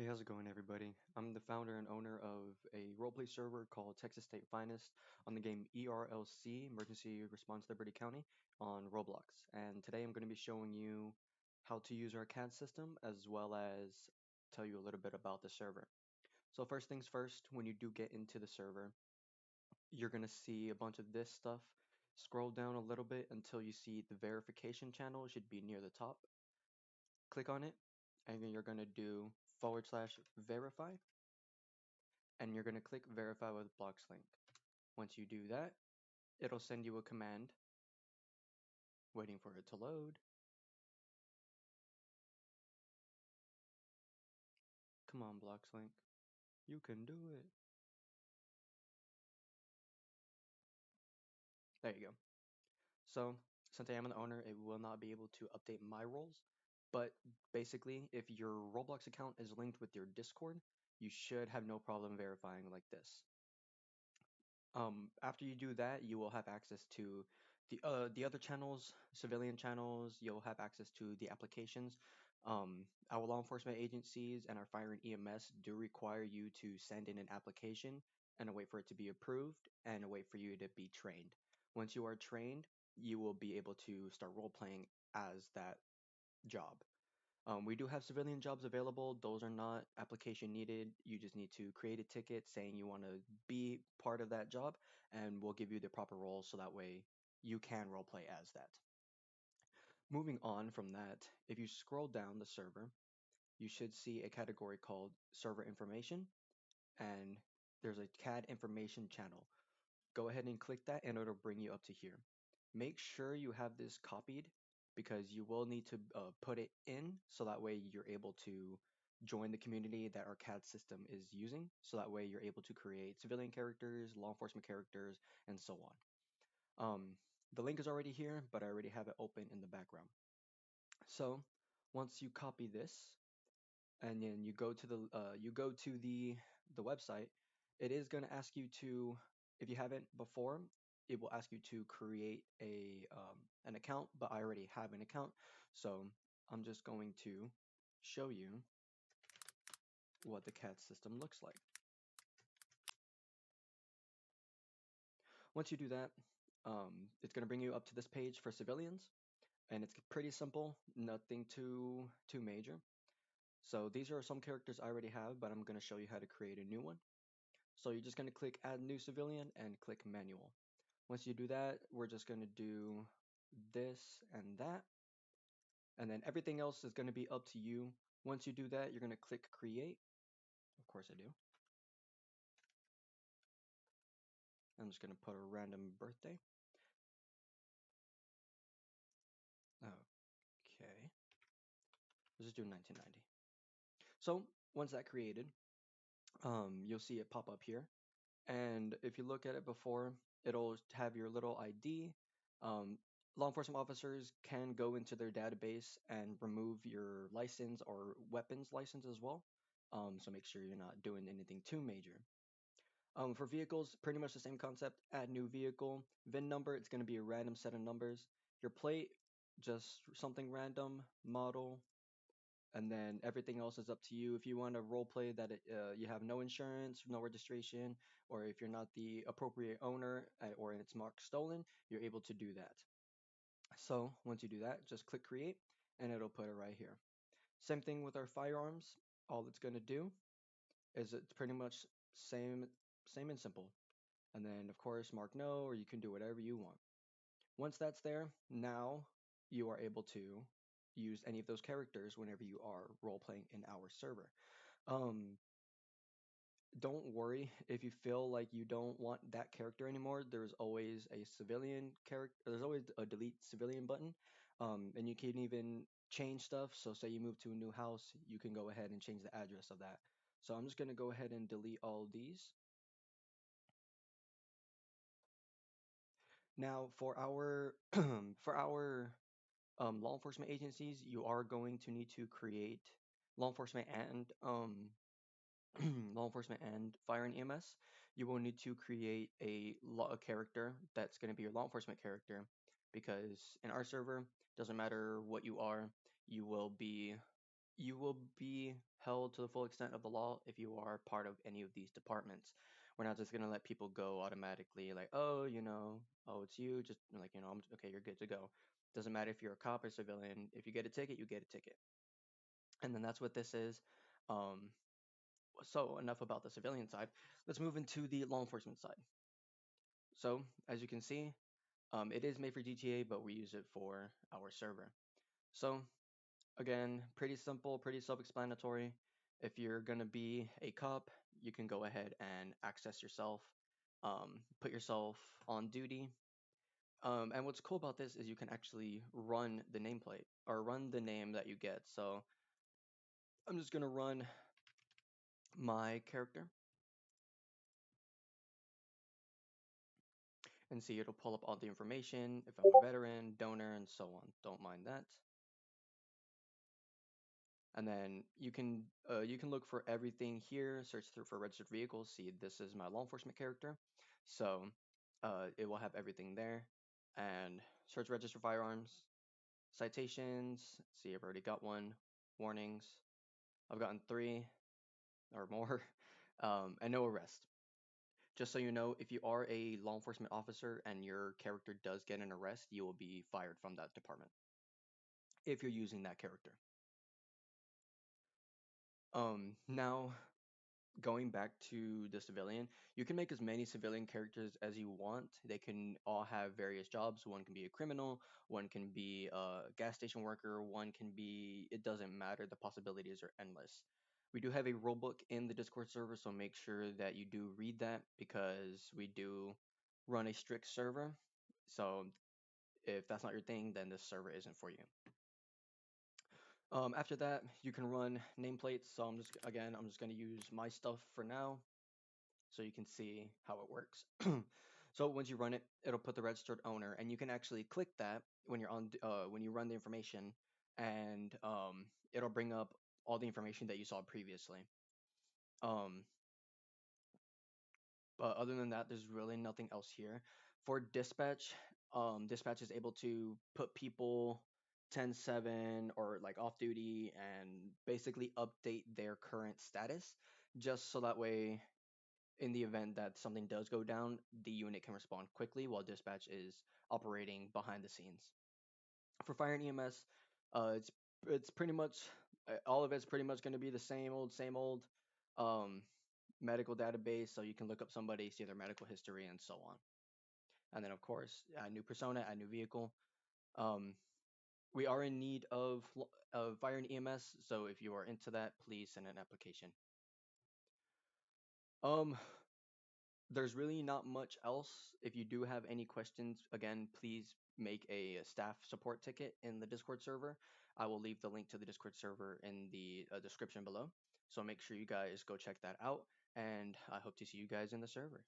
Hey, how's it going, everybody? I'm the founder and owner of a roleplay server called Texas State Finest on the game ERLC, Emergency Response Liberty County, on Roblox. And today I'm going to be showing you how to use our CAD system as well as tell you a little bit about the server. So first things first, when you do get into the server, you're going to see a bunch of this stuff. Scroll down a little bit until you see the verification channel. It should be near the top. Click on it, and then you're going to do /verify, and you're going to click verify with blocks link. Once you do that, it'll send you a command, waiting for it to load. Come on, blocks link. You can do it. There you go. So since I am an owner, it will not be able to update my roles. But basically, if your Roblox account is linked with your Discord, you should have no problem verifying like this. After you do that, you will have access to the other channels, civilian channels. You'll have access to the applications. Our law enforcement agencies and our fire and EMS do require you to send in an application and wait for it to be approved and wait for you to be trained. Once you are trained, you will be able to start role playing as that job. We do have civilian jobs available. Those are not application needed. You just need to create a ticket saying you want to be part of that job, and we'll give you the proper role so that way you can roleplay as that. Moving on from that, if you scroll down the server, you should see a category called server information, and there's a CAD information channel. Go ahead and click that and it'll bring you up to here. Make sure you have this copied because you will need to put it in so that way you're able to join the community that our CAD system is using. So that way you're able to create civilian characters, law enforcement characters, and so on. The link is already here, but I already have it open in the background. So once you copy this, and then you go to the website, it is going to ask you to, if you haven't before, it will ask you to create a an account, but I already have an account, so I'm just going to show you what the CAD system looks like. Once you do that, it's going to bring you up to this page for civilians, and it's pretty simple, nothing too major. So these are some characters I already have, but I'm going to show you how to create a new one. So you're just going to click add new civilian and click manual. Once you do that, we're just going to do this and that. And then everything else is going to be up to you. Once you do that, you're going to click create. Of course I do. I'm just going to put a random birthday. Okay. Let's just do 1990. So once that created, you'll see it pop up here. And if you look at it before, it'll have your little ID. Um, Law enforcement officers can go into their database and remove your license or weapons license as well. So make sure you're not doing anything too major. For vehicles, pretty much the same concept. Add new vehicle. VIN number, it's going to be a random set of numbers. Your plate, just something random. Model, and then everything else is up to you. If you want to role play that you have no insurance, no registration, or if you're not the appropriate owner or it's marked stolen, you're able to do that. So once you do that, just click create and it'll put it right here. Same thing with our firearms. All it's going to do is it's pretty much same and simple. And then of course mark no, or you can do whatever you want. Once that's there, now you are able to use any of those characters whenever you are role playing in our server. Um, don't worry if you feel like you don't want that character anymore. There's always a civilian character. There's always a delete civilian button, and you can even change stuff. So say you move to a new house, you can go ahead and change the address of that. So I'm just gonna go ahead and delete all of these. Now for our for our law enforcement agencies, you are going to need to create law enforcement and law enforcement and fire and EMS. You will need to create a character that's going to be your law enforcement character, because in our server, doesn't matter what you are, you will be you will be held to the full extent of the law if you are part of any of these departments. We're not just gonna let people go automatically, like, oh, oh, it's you, just like, okay, you're good to go. Doesn't matter if you're a cop or civilian. If you get a ticket, you get a ticket. And then that's what this is. Um, so enough about the civilian side. Let's move into the law enforcement side. So as you can see, it is made for GTA, but we use it for our server. So again, pretty simple, pretty self-explanatory. If you're gonna be a cop, you can go ahead and access yourself, put yourself on duty. And what's cool about this is you can actually run the nameplate or run the name that you get. So I'm just gonna run my character and see it'll pull up all the information if I'm a veteran, donor, and so on. Don't mind that. And then you can look for everything here, search through for registered vehicles. See, this is my law enforcement character, so it will have everything there. And search registered firearms, citations. See, I've already got one. Warnings, I've gotten three or more, and no arrest. Just so you know, if you are a law enforcement officer and your character does get an arrest, you will be fired from that department if you're using that character. Now going back to the civilian, you can make as many civilian characters as you want. They can all have various jobs. One can be a criminal, one can be a gas station worker, one can be, it doesn't matter. The possibilities are endless. We do have a rulebook in the Discord server, so make sure that you do read that because we do run a strict server. So if that's not your thing, then this server isn't for you. After that, you can run nameplates. So I'm just going to use my stuff for now so you can see how it works. So once you run it, it'll put the registered owner, and you can actually click that when when you run the information, and it'll bring up all the information that you saw previously. Um, but other than that, there's really nothing else here. For dispatch, dispatch is able to put people 10/7 or like off duty and basically update their current status, just so that way in the event that something does go down, the unit can respond quickly while dispatch is operating behind the scenes. For fire and EMS, it's pretty much all of it's pretty much going to be the same old um, medical database, so you can look up somebody, see their medical history, and so on. And then of course, add new persona, add new vehicle. Um, we are in need of fire and EMS, so if you are into that, please send an application. Um, there's really not much else. If you do have any questions, again, please make a staff support ticket in the Discord server. I will leave the link to the Discord server in the description below. So make sure you guys go check that out. And I hope to see you guys in the server.